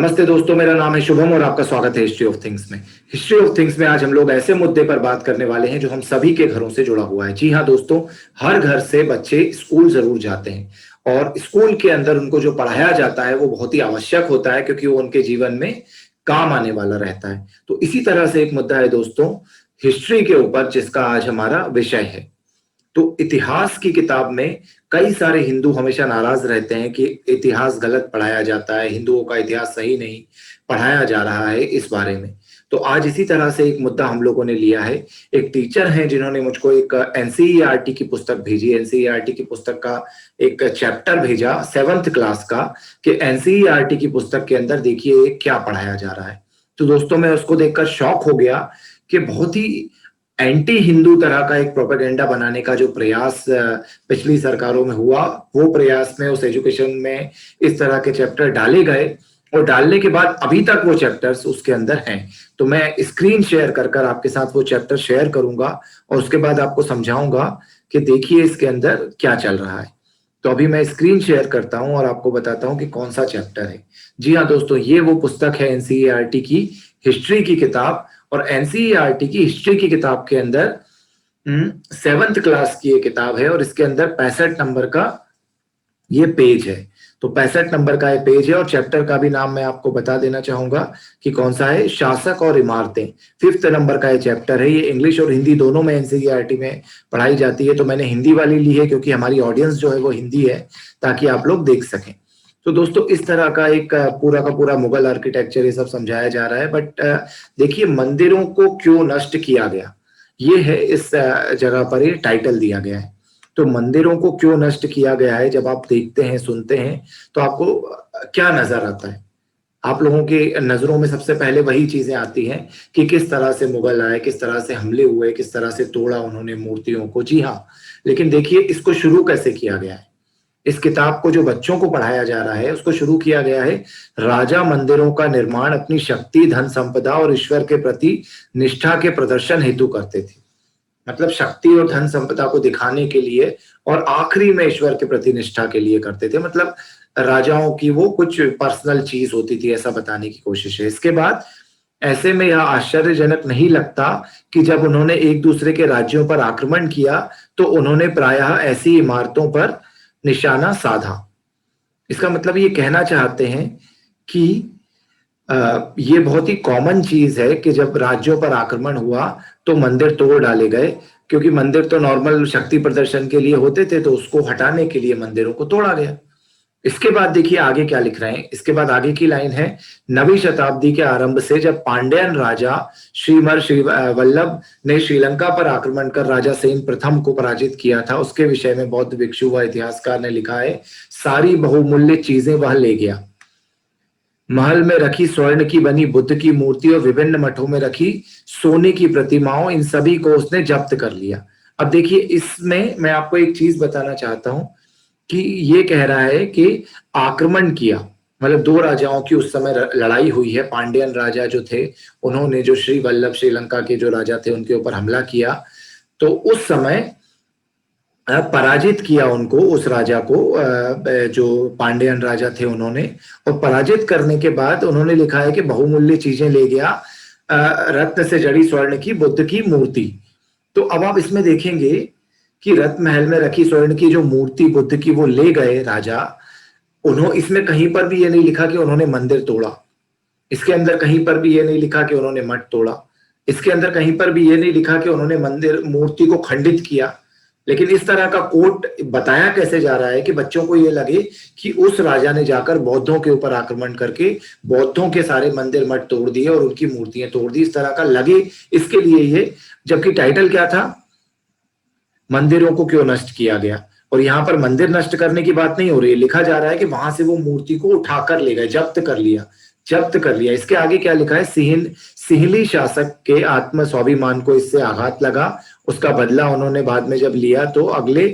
नमस्ते दोस्तों, मेरा नाम है शुभम और आपका स्वागत है हिस्ट्री ऑफ थिंग्स में। हिस्ट्री ऑफ थिंग्स में आज हम लोग ऐसे मुद्दे पर बात करने वाले हैं जो हम सभी के घरों से जुड़ा हुआ है। जी हाँ दोस्तों, हर घर से बच्चे स्कूल जरूर जाते हैं और स्कूल के अंदर उनको जो पढ़ाया जाता है वो बहुत ही आवश्यक होता है, क्योंकि वो उनके जीवन में काम आने वाला रहता है। तो इसी तरह से एक मुद्दा है दोस्तों, हिस्ट्री के ऊपर, जिसका आज हमारा विषय है। तो इतिहास की किताब में कई सारे हिंदू हमेशा नाराज रहते हैं कि इतिहास गलत पढ़ाया जाता है, हिंदुओं का इतिहास सही नहीं पढ़ाया जा रहा है इस बारे में। तो आज इसी तरह से एक मुद्दा हम लोगों ने लिया है। एक टीचर हैं जिन्होंने मुझको एक एनसीईआरटी की पुस्तक भेजी, एनसीईआरटी की पुस्तक का एक चैप्टर भेजा 7th क्लास का, कि एनसीईआरटी की पुस्तक के अंदर देखिए क्या पढ़ाया जा रहा है। तो दोस्तों मैं उसको देखकर शॉक हो गया कि बहुत ही एंटी हिंदू तरह का एक प्रोपेगेंडा बनाने का जो प्रयास पिछली सरकारों में हुआ, वो प्रयास में उस एजुकेशन में इस तरह के चैप्टर डाले गए और डालने के बाद अभी तक वो चैप्टर्स उसके अंदर हैं। तो मैं स्क्रीन शेयर कर कर आपके साथ वो चैप्टर शेयर करूंगा और उसके बाद आपको समझाऊंगा कि देखिए इसके अंदर क्या चल रहा है। तो अभी मैं स्क्रीन शेयर करता हूं और आपको बताता हूं कि कौन सा चैप्टर है। जी हाँ दोस्तों, ये वो पुस्तक है एनसीईआरटी की हिस्ट्री की किताब, और एनसीईआरटी की हिस्ट्री की किताब के अंदर 7th क्लास की ये किताब है और इसके अंदर 65 नंबर का ये पेज है। तो 65 नंबर का ये पेज है और चैप्टर का भी नाम मैं आपको बता देना चाहूंगा कि कौन सा है, शासक और इमारतें। 5th नंबर का ये चैप्टर है। ये इंग्लिश और हिंदी दोनों में एनसीईआरटी में पढ़ाई जाती है। तो मैंने हिंदी वाली ली है क्योंकि हमारी ऑडियंस जो है वो हिंदी है, ताकि आप लोग देख सकें। तो दोस्तों इस तरह का एक पूरा का पूरा मुगल आर्किटेक्चर ये सब समझाया जा रहा है। बट देखिए, मंदिरों को क्यों नष्ट किया गया, ये है इस जगह पर ये टाइटल दिया गया है। तो मंदिरों को क्यों नष्ट किया गया है, जब आप देखते हैं सुनते हैं तो आपको क्या नजर आता है? आप लोगों की नजरों में सबसे पहले वही चीजें आती हैं कि किस तरह से मुगल आए, किस तरह से हमले हुए, किस तरह से तोड़ा उन्होंने मूर्तियों को। जी हाँ, लेकिन देखिए इसको शुरू कैसे किया गया है। इस किताब को जो बच्चों को पढ़ाया जा रहा है उसको शुरू किया गया है, राजा मंदिरों का निर्माण अपनी शक्ति, धन संपदा और ईश्वर के प्रति निष्ठा के प्रदर्शन हेतु करते थे। मतलब शक्ति और धन संपदा को दिखाने के लिए और आखिरी में ईश्वर के प्रति निष्ठा के लिए करते थे। मतलब राजाओं की वो कुछ पर्सनल चीज होती थी, ऐसा बताने की कोशिश है। इसके बाद ऐसे में यह आश्चर्यजनक नहीं लगता कि जब उन्होंने एक दूसरे के राज्यों पर आक्रमण किया तो उन्होंने प्रायः ऐसी इमारतों पर निशाना साधा। इसका मतलब ये कहना चाहते हैं कि ये बहुत ही कॉमन चीज है कि जब राज्यों पर आक्रमण हुआ तो मंदिर तोड़ डाले गए, क्योंकि मंदिर तो नॉर्मल शक्ति प्रदर्शन के लिए होते थे, तो उसको हटाने के लिए मंदिरों को तोड़ा गया। इसके बाद देखिए आगे क्या लिख रहे हैं। इसके बाद आगे की लाइन है, 9वीं शताब्दी के आरंभ से जब पांड्यन राजा श्री वल्लभ ने श्रीलंका पर आक्रमण कर राजा सेन प्रथम को पराजित किया था, उसके विषय में बौद्ध भिक्षु व इतिहासकार ने लिखा है, सारी बहुमूल्य चीजें वह ले गया। महल में रखी स्वर्ण की बनी बुद्ध की मूर्ति और विभिन्न मठों में रखी सोने की प्रतिमाओं, इन सभी को उसने जब्त कर लिया। अब देखिए इसमें मैं आपको एक चीज बताना चाहता हूं कि ये कह रहा है कि आक्रमण किया, मतलब दो राजाओं की उस समय लड़ाई हुई है। पांड्यन राजा जो थे उन्होंने जो श्री वल्लभ श्रीलंका के जो राजा थे उनके ऊपर हमला किया, तो उस समय पराजित किया उनको, उस राजा को, जो पांड्यन राजा थे उन्होंने। और पराजित करने के बाद उन्होंने लिखा है कि बहुमूल्य चीजें ले गया, रत्न से जड़ी स्वर्ण की बुद्ध की मूर्ति। तो अब आप इसमें देखेंगे कि रत्न महल में रखी स्वर्ण की जो मूर्ति बुद्ध की वो ले गए राजा। उन्होंने इसमें कहीं पर भी ये नहीं लिखा कि उन्होंने मंदिर तोड़ा, इसके अंदर कहीं पर भी ये नहीं लिखा कि उन्होंने मठ तोड़ा, इसके अंदर कहीं पर भी ये नहीं लिखा कि उन्होंने मंदिर मूर्ति को खंडित किया। लेकिन इस तरह का कोट बताया कैसे जा रहा है कि बच्चों को ये लगे कि उस राजा ने जाकर बौद्धों के ऊपर आक्रमण करके बौद्धों के सारे मंदिर मठ तोड़ दिए और उनकी मूर्तियां तोड़ दी, इस तरह का लगे, इसके लिए ये। जबकि टाइटल क्या था, मंदिरों को क्यों नष्ट किया गया। और यहाँ पर मंदिर नष्ट करने की बात नहीं हो रही है, लिखा जा रहा है कि वहां से वो मूर्ति को उठाकर ले गए, जब्त कर लिया, जब्त कर लिया। इसके आगे क्या लिखा है, सिहली शासक के आत्म स्वाभिमान को इससे आघात लगा, उसका बदला उन्होंने बाद में जब लिया तो अगले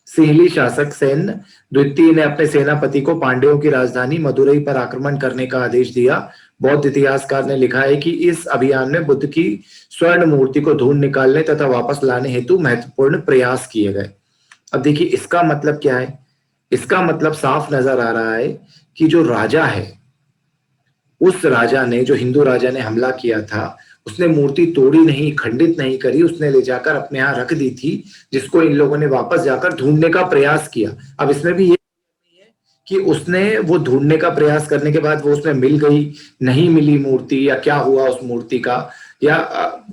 सिहली शासक सेन द्वितीय ने अपने सेनापति को पांड्यों की राजधानी मदुरई पर आक्रमण करने का आदेश दिया। बौद्ध इतिहासकार ने लिखा है कि इस अभियान में बुद्ध की स्वर्ण मूर्ति को ढूंढ निकालने तथा वापस लाने हेतु महत्वपूर्ण प्रयास किए गए। अब देखिए इसका मतलब क्या है, इसका मतलब साफ नजर आ रहा है कि जो राजा है उस राजा ने, जो हिंदू राजा ने हमला किया था, उसने मूर्ति तोड़ी नहीं, खंडित नहीं करी, उसने ले जाकर अपने यहाँ रख दी थी, जिसको इन लोगों ने वापस जाकर ढूंढने का प्रयास किया। अब इसमें भी ये कि उसने वो ढूंढने का प्रयास करने के बाद वो उसमें मिल गई, नहीं मिली मूर्ति, या क्या हुआ उस मूर्ति का, या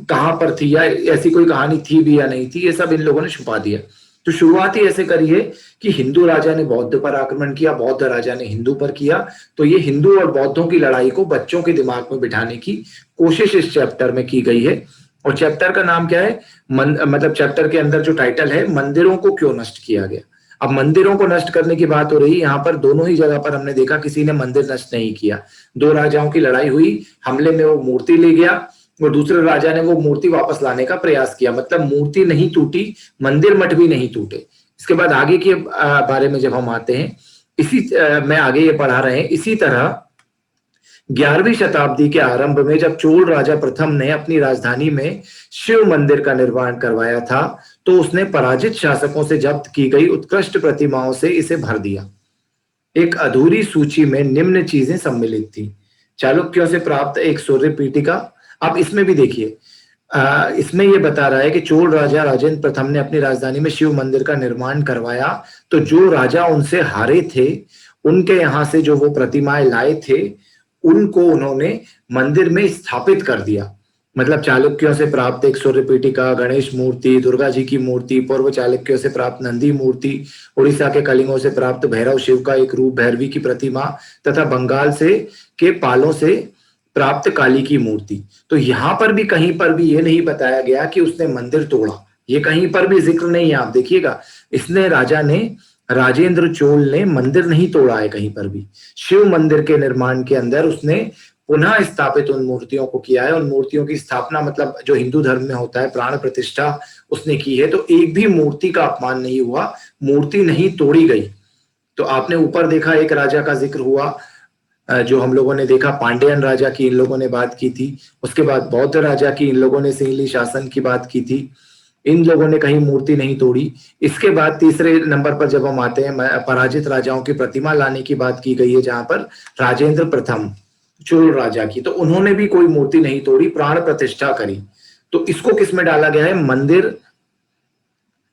कहां पर थी, या ऐसी कोई कहानी थी भी या नहीं थी, ये सब इन लोगों ने छुपा दिया। तो शुरुआत ही ऐसे करी है कि हिंदू राजा ने बौद्ध पर आक्रमण किया, बौद्ध राजा ने हिंदू पर किया। तो ये हिंदू और बौद्धों की लड़ाई को बच्चों के दिमाग में बिठाने की कोशिश इस चैप्टर में की गई है। और चैप्टर का नाम क्या है? मतलब चैप्टर के अंदर जो टाइटल है, मंदिरों को क्यों नष्ट किया गया। अब मंदिरों को नष्ट करने की बात हो रही, यहाँ पर दोनों ही जगह पर हमने देखा किसी ने मंदिर नष्ट नहीं किया। दो राजाओं की लड़ाई हुई, हमले में वो मूर्ति ले गया और दूसरे राजा ने वो मूर्ति वापस लाने का प्रयास किया। मतलब मूर्ति नहीं टूटी, मंदिर मठ भी नहीं टूटे। इसके बाद आगे के बारे में जब हम आते हैं, इसी में आगे ये पढ़ा रहे हैं, इसी तरह 11वीं शताब्दी के आरंभ में जब चोल राजा प्रथम ने अपनी राजधानी में शिव मंदिर का निर्माण करवाया था, तो उसने पराजित शासकों से जब्त की गई उत्कृष्ट प्रतिमाओं से इसे भर दिया। एक अधूरी सूची में निम्न चीजें सम्मिलित थी। चालुक्यों से प्राप्त एक सूर्य पीठिका। अब इसमें भी देखिए, इसमें यह बता रहा है कि चोल राजा राजेंद्र प्रथम ने अपनी राजधानी में शिव मंदिर का निर्माण करवाया, तो जो राजा उनसे हारे थे, उनके यहां से जो वो प्रतिमाएं लाए थे, उनको उन्होंने मंदिर में स्थापित कर दिया। मतलब चालुक्यों से प्राप्त एक सूर्य पीठिका, गणेश मूर्ति, दुर्गा जी की मूर्ति, पूर्व चालुक्यों से प्राप्त नंदी मूर्ति, उड़ीसा के कलिंगों से प्राप्त भैरव शिव का एक रूप, भैरवी की प्रतिमा, तथा बंगाल से के पालों से प्राप्त काली की मूर्ति। तो यहां पर भी कहीं पर भी ये नहीं बताया गया कि उसने मंदिर तोड़ा, ये कहीं पर भी जिक्र नहीं है। आप देखिएगा, इसने राजा ने, राजेंद्र चोल ने मंदिर नहीं तोड़ा है कहीं पर भी। शिव मंदिर के निर्माण के अंदर उसने पुनः स्थापित उन मूर्तियों को किया है। उन मूर्तियों की स्थापना, मतलब जो हिंदू धर्म में होता है, प्राण प्रतिष्ठा उसने की है। तो एक भी मूर्ति का अपमान नहीं हुआ, मूर्ति नहीं तोड़ी गई। तो आपने ऊपर देखा एक राजा का जिक्र हुआ, जो हम लोगों ने देखा, पांड्यन राजा की इन लोगों ने बात की थी। उसके बाद बौद्ध राजा की इन लोगों ने सिंहली शासन की बात की थी। इन लोगों ने कहीं मूर्ति नहीं तोड़ी। इसके बाद तीसरे नंबर पर जब हम आते हैं, पराजित राजाओं की प्रतिमा लाने की बात की गई है, जहां पर राजेंद्र प्रथम चोल राजा की, तो उन्होंने भी कोई मूर्ति नहीं तोड़ी, प्राण प्रतिष्ठा करी। तो इसको किस में डाला गया है? मंदिर,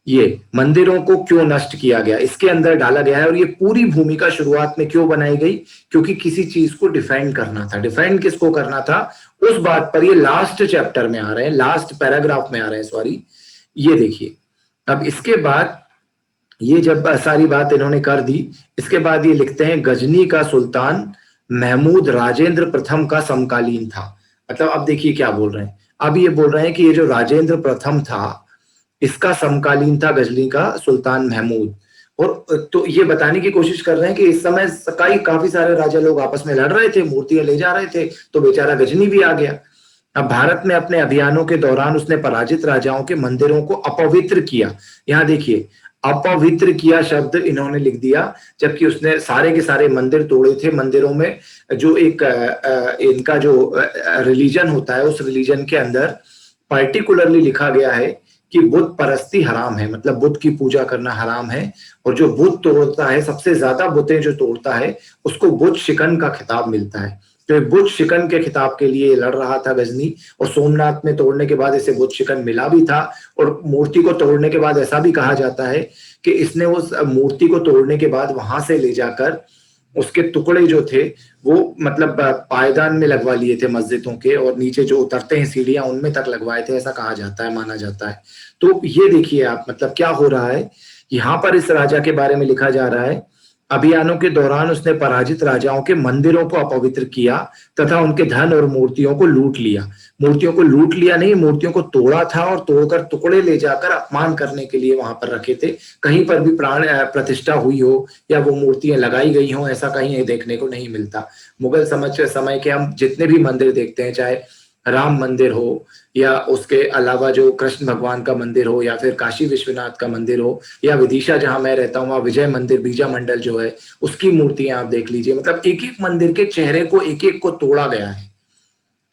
ये मंदिरों को क्यों नष्ट किया गया, इसके अंदर डाला गया है। और ये पूरी भूमिका शुरुआत में क्यों बनाई गई? क्योंकि किसी चीज को डिफेंड करना था। डिफेंड किसको करना था, उस बात पर ये लास्ट चैप्टर में आ रहे हैं, लास्ट पैराग्राफ में आ रहे हैं, सॉरी। ये देखिए, अब इसके बाद ये जब सारी बात इन्होंने कर दी, इसके बाद ये लिखते हैं, गजनी का सुल्तान महमूद राजेंद्र प्रथम का समकालीन था। मतलब अब देखिए क्या बोल रहे हैं, अब ये बोल रहे हैं कि ये जो राजेंद्र प्रथम था, इसका समकालीन था गजनी का सुल्तान महमूद। और तो ये बताने की कोशिश कर रहे हैं कि इस समय काफी सारे राजा लोग आपस में लड़ रहे थे, मूर्तियां ले जा रहे थे, तो बेचारा गजनी भी आ गया। अब भारत में अपने अभियानों के दौरान उसने पराजित राजाओं के मंदिरों को अपवित्र किया। यहाँ देखिए, अपवित्र किया शब्द इन्होंने लिख दिया, जबकि उसने सारे के सारे मंदिर तोड़े थे। मंदिरों में जो एक इनका जो रिलीजन होता है, उस रिलीजन के अंदर पर्टिकुलरली लिखा गया है कि बुत परस्ती हराम है, मतलब बुत की पूजा करना हराम है। और जो बुत तोड़ता है, सबसे ज्यादा बुतें जो तोड़ता है, उसको बुत शिकन का खिताब मिलता है। तो बुत शिकन के खिताब के लिए लड़ रहा था गजनी, और सोमनाथ में तोड़ने के बाद इसे बुत शिकन मिला भी था। और मूर्ति को तोड़ने के बाद ऐसा भी कहा जाता है कि इसने उस मूर्ति को तोड़ने के बाद वहां से ले जाकर उसके टुकड़े जो थे वो मतलब पायदान में लगवा लिए थे मस्जिदों के, और नीचे जो उतरते हैं सीढ़ियां, उनमें तक लगवाए थे, ऐसा कहा जाता है, माना जाता है। तो ये देखिए आप, मतलब क्या हो रहा है यहाँ पर। इस राजा के बारे में लिखा जा रहा है, अभियानों के दौरान उसने पराजित राजाओं के मंदिरों को अपवित्र किया तथा उनके धन और मूर्तियों को लूट लिया। मूर्तियों को लूट लिया नहीं, मूर्तियों को तोड़ा था और तोड़कर टुकड़े ले जाकर अपमान करने के लिए वहां पर रखे थे। कहीं पर भी प्राण प्रतिष्ठा हुई हो या वो मूर्तियां लगाई गई हो, ऐसा कहीं देखने को नहीं मिलता। मुगल समय के हम जितने भी मंदिर देखते हैं, चाहे राम मंदिर हो या उसके अलावा जो कृष्ण भगवान का मंदिर हो, या फिर काशी विश्वनाथ का मंदिर हो, या विदिशा जहां मैं रहता हूँ वहां विजय मंदिर, बीजा मंडल जो है, उसकी मूर्तियां आप देख लीजिए। मतलब एक एक मंदिर के चेहरे को एक एक को तोड़ा गया है।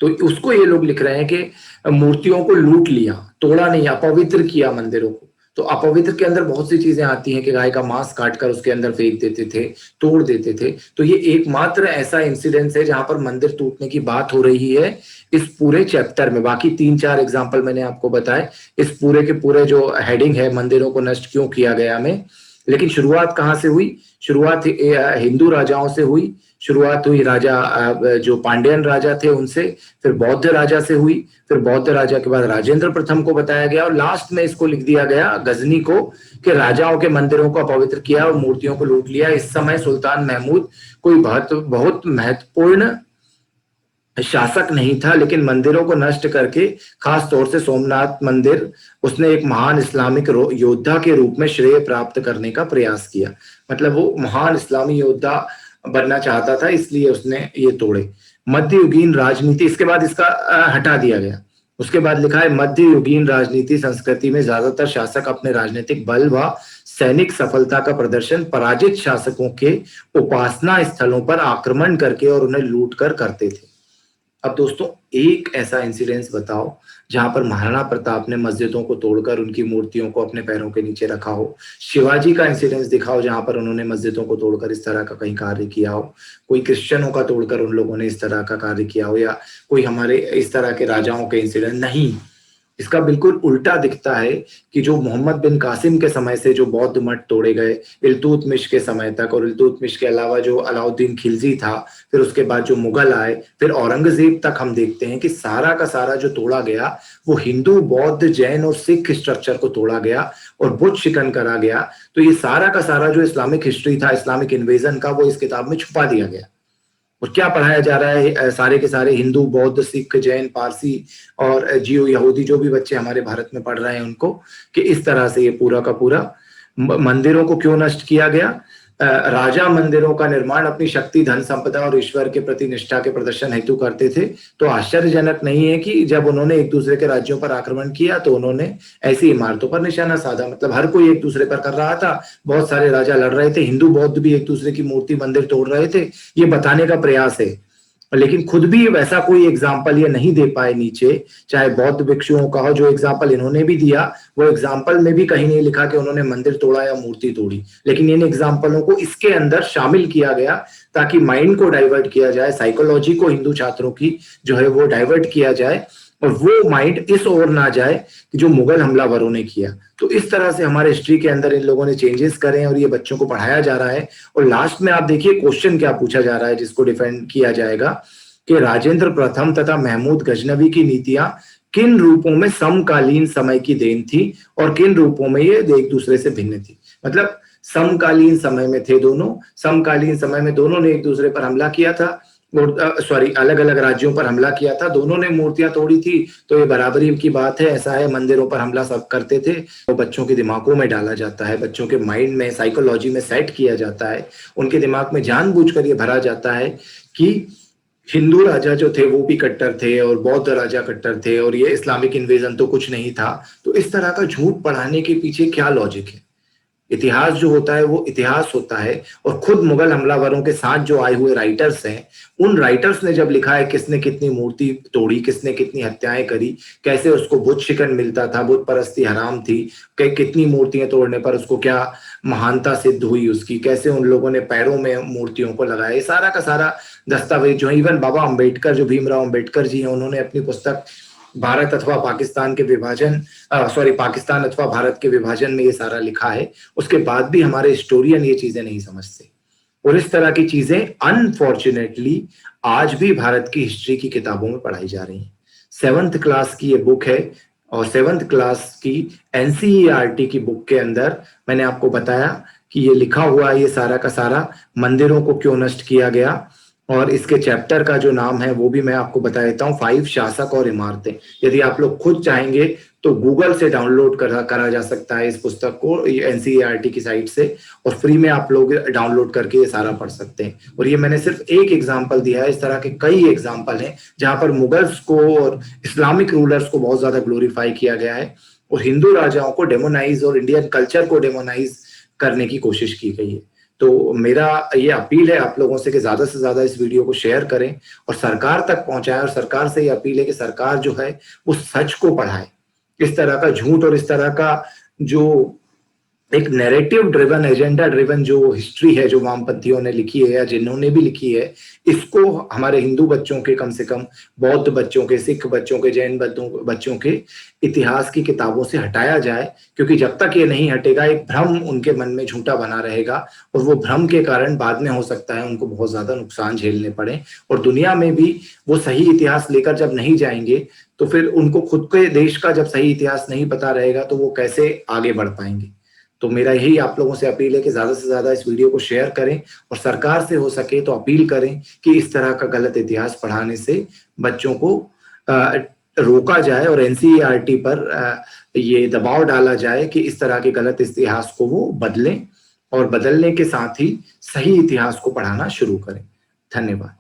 तो उसको ये लोग लिख रहे हैं कि मूर्तियों को लूट लिया, तोड़ा नहीं, अपवित्र किया मंदिरों को। तो अपवित्र के अंदर बहुत सी चीजें आती हैं कि गाय का मांस काटकर उसके अंदर फेंक देते थे, तोड़ देते थे। तो ये एकमात्र ऐसा इंसिडेंस है जहां पर मंदिर टूटने की बात हो रही है इस पूरे चैप्टर में। बाकी 3-4 एग्जाम्पल मैंने आपको बताए, इस पूरे के पूरे जो हेडिंग है मंदिरों को नष्ट क्यों किया गया में। लेकिन शुरुआत कहां से हुई? शुरुआत हिंदू राजाओं से हुई। शुरुआत हुई राजा जो पांड्यन राजा थे उनसे, फिर बौद्ध राजा से हुई, फिर बौद्ध राजा के बाद राजेंद्र प्रथम को बताया गया, और लास्ट में इसको लिख दिया गया गजनी को कि राजाओं के मंदिरों को अपवित्र किया और मूर्तियों को लूट लिया। इस समय सुल्तान महमूद कोई बहुत महत्वपूर्ण शासक नहीं था, लेकिन मंदिरों को नष्ट करके, खास तौर से सोमनाथ मंदिर, उसने एक महान इस्लामिक योद्धा के रूप में श्रेय प्राप्त करने का प्रयास किया। मतलब वो महान इस्लामी योद्धा बनना चाहता था, इसलिए उसने ये तोड़े। मध्ययुगीन राजनीति, इसके बाद इसका हटा दिया गया। उसके बाद लिखा है मध्ययुगीन राजनीति संस्कृति में ज्यादातर शासक अपने राजनीतिक बल व सैनिक सफलता का प्रदर्शन पराजित शासकों के उपासना स्थलों पर आक्रमण करके और उन्हें लूट कर करते थे। अब दोस्तों एक ऐसा इंसिडेंस बताओ जहां पर महाराणा प्रताप ने मस्जिदों को तोड़कर उनकी मूर्तियों को अपने पैरों के नीचे रखा हो। शिवाजी का इंसिडेंस दिखाओ जहां पर उन्होंने मस्जिदों को तोड़कर इस तरह का कहीं कार्य किया हो। कोई क्रिश्चियनों का तोड़कर उन लोगों ने इस तरह का कार्य किया हो, या कोई हमारे इस तरह के राजाओं के इंसिडेंट नहीं। इसका बिल्कुल उल्टा दिखता है कि जो मोहम्मद बिन कासिम के समय से जो बौद्ध मठ तोड़े गए, इल्तुतमिश के समय तक, और इल्तुतमिश के अलावा जो अलाउद्दीन खिलजी था, फिर उसके बाद जो मुगल आए, फिर औरंगजेब तक, हम देखते हैं कि सारा का सारा जो तोड़ा गया वो हिंदू, बौद्ध, जैन और सिख स्ट्रक्चर को तोड़ा गया और बुत शिकन करा गया। तो ये सारा का सारा जो इस्लामिक हिस्ट्री था, इस्लामिक इन्वेजन का, वो इस किताब में छुपा दिया गया। और क्या पढ़ाया जा रहा है? सारे के सारे हिंदू, बौद्ध, सिख, जैन, पारसी और जियो यहूदी जो भी बच्चे हमारे भारत में पढ़ रहे हैं उनको, कि इस तरह से ये पूरा का पूरा मंदिरों को क्यों नष्ट किया गया। राजा मंदिरों का निर्माण अपनी शक्ति, धन संपदा और ईश्वर के प्रति निष्ठा के प्रदर्शन हेतु करते थे। तो आश्चर्यजनक नहीं है कि जब उन्होंने एक दूसरे के राज्यों पर आक्रमण किया तो उन्होंने ऐसी इमारतों पर निशाना साधा। मतलब हर कोई एक दूसरे पर कर रहा था, बहुत सारे राजा लड़ रहे थे, हिंदू बौद्ध भी एक दूसरे की मूर्ति, मंदिर तोड़ रहे थे। ये बताने का प्रयास है, लेकिन खुद भी वैसा कोई एग्जाम्पल ये नहीं दे पाए नीचे। चाहे बौद्ध भिक्षुओं का हो, जो एग्जाम्पल इन्होंने भी दिया, वो एग्जाम्पल में भी कहीं नहीं लिखा कि उन्होंने मंदिर तोड़ा या मूर्ति तोड़ी। लेकिन इन एग्जाम्पलों को इसके अंदर शामिल किया गया ताकि माइंड को डाइवर्ट किया जाए, साइकोलॉजी को हिंदू छात्रों की जो है वो डाइवर्ट किया जाए, और वो माइंड इस ओर ना जाए कि जो मुगल हमलावरों ने किया। तो इस तरह से हमारे हिस्ट्री के अंदर इन लोगों ने चेंजेस करे और ये बच्चों को पढ़ाया जा रहा है। और लास्ट में आप देखिए क्वेश्चन क्या पूछा जा रहा है जिसको डिफेंड किया जाएगा कि राजेंद्र प्रथम तथा महमूद गजनवी की नीतियां किन रूपों में समकालीन समय की देन थी और किन रूपों में ये एक दूसरे से भिन्न थी। मतलब समकालीन समय में थे दोनों, समकालीन समय में दोनों ने एक दूसरे पर हमला किया था, अलग अलग राज्यों पर हमला किया था, दोनों ने मूर्तियां तोड़ी थी। तो ये बराबरी की बात है। ऐसा है, मंदिरों पर हमला सब करते थे, तो बच्चों के दिमागों में डाला जाता है, बच्चों के माइंड में, साइकोलॉजी में सेट किया जाता है, उनके दिमाग में जानबूझकर ये भरा जाता है कि हिंदू राजा जो थे वो भी कट्टर थे और बौद्ध राजा कट्टर थे और ये इस्लामिक इन्वेजन तो कुछ नहीं था। तो इस तरह का झूठ पढ़ाने के पीछे क्या लॉजिक है? इतिहास जो होता है वो इतिहास होता है, और खुद मुगल हमलावरों के साथ जो आए हुए राइटर्स हैं, उन राइटर्स ने जब लिखा है किसने कितनी मूर्ति तोड़ी, किसने कितनी हत्याएं करी, कैसे उसको बुत शिकन मिलता था, बुत परस्ती हराम थी, कितनी मूर्तियां तोड़ने पर उसको क्या महानता सिद्ध हुई उसकी, कैसे उन लोगों ने पैरों में मूर्तियों को लगाया, ये सारा का सारा दस्तावेज जो है, इवन बाबा अम्बेडकर, जो भीमराव अम्बेडकर जी हैं, उन्होंने अपनी पुस्तक भारत अथवा पाकिस्तान के विभाजन, पाकिस्तान अथवा भारत के विभाजन में ये सारा लिखा है। उसके बाद भी हमारे हिस्टोरियन ये चीजें नहीं समझते, और इस तरह की चीजें अनफॉर्चुनेटली आज भी भारत की हिस्ट्री की किताबों में पढ़ाई जा रही हैं। 7th क्लास की ये बुक है, और 7th क्लास की एनसीईआरटी की बुक के अंदर मैंने आपको बताया कि ये लिखा हुआ है, ये सारा का सारा मंदिरों को क्यों नष्ट किया गया। और इसके चैप्टर का जो नाम है वो भी मैं आपको बता देता हूँ, 5 शासक और इमारतें। यदि आप लोग खुद चाहेंगे तो गूगल से डाउनलोड करा जा सकता है इस पुस्तक को, एनसीईआरटी की साइट से, और फ्री में आप लोग डाउनलोड करके ये सारा पढ़ सकते हैं। और ये मैंने सिर्फ एक एग्जाम्पल दिया है, इस तरह के कई एग्जाम्पल हैं जहां पर मुगल्स को और इस्लामिक रूलर्स को बहुत ज्यादा ग्लोरीफाई किया गया है और हिंदू राजाओं को डेमोनाइज और इंडियन कल्चर को डेमोनाइज करने की कोशिश की गई है। तो मेरा ये अपील है आप लोगों से कि ज्यादा से ज्यादा इस वीडियो को शेयर करें और सरकार तक पहुंचाएं, और सरकार से ये अपील है कि सरकार जो है वो सच को पढ़ाए। इस तरह का झूठ और इस तरह का जो एक नैरेटिव ड्रिवन, एजेंडा ड्रिवन जो हिस्ट्री है जो वामपंथियों ने लिखी है या जिन्होंने भी लिखी है, इसको हमारे हिंदू बच्चों के, कम से कम बौद्ध बच्चों के, सिख बच्चों के, जैन बच्चों के इतिहास की किताबों से हटाया जाए। क्योंकि जब तक ये नहीं हटेगा, एक भ्रम उनके मन में झूठा बना रहेगा और वो भ्रम के कारण बाद में हो सकता है उनको बहुत ज्यादा नुकसान झेलने पड़े। और दुनिया में भी वो सही इतिहास लेकर जब नहीं जाएंगे तो फिर उनको खुद के देश का जब सही इतिहास नहीं पता रहेगा तो वो कैसे आगे बढ़ पाएंगे। तो मेरा यही आप लोगों से अपील है कि ज्यादा से ज्यादा इस वीडियो को शेयर करें और सरकार से हो सके तो अपील करें कि इस तरह का गलत इतिहास पढ़ाने से बच्चों को रोका जाए और एनसीईआरटी पर ये दबाव डाला जाए कि इस तरह के गलत इतिहास को वो बदलें और बदलने के साथ ही सही इतिहास को पढ़ाना शुरू करें। धन्यवाद।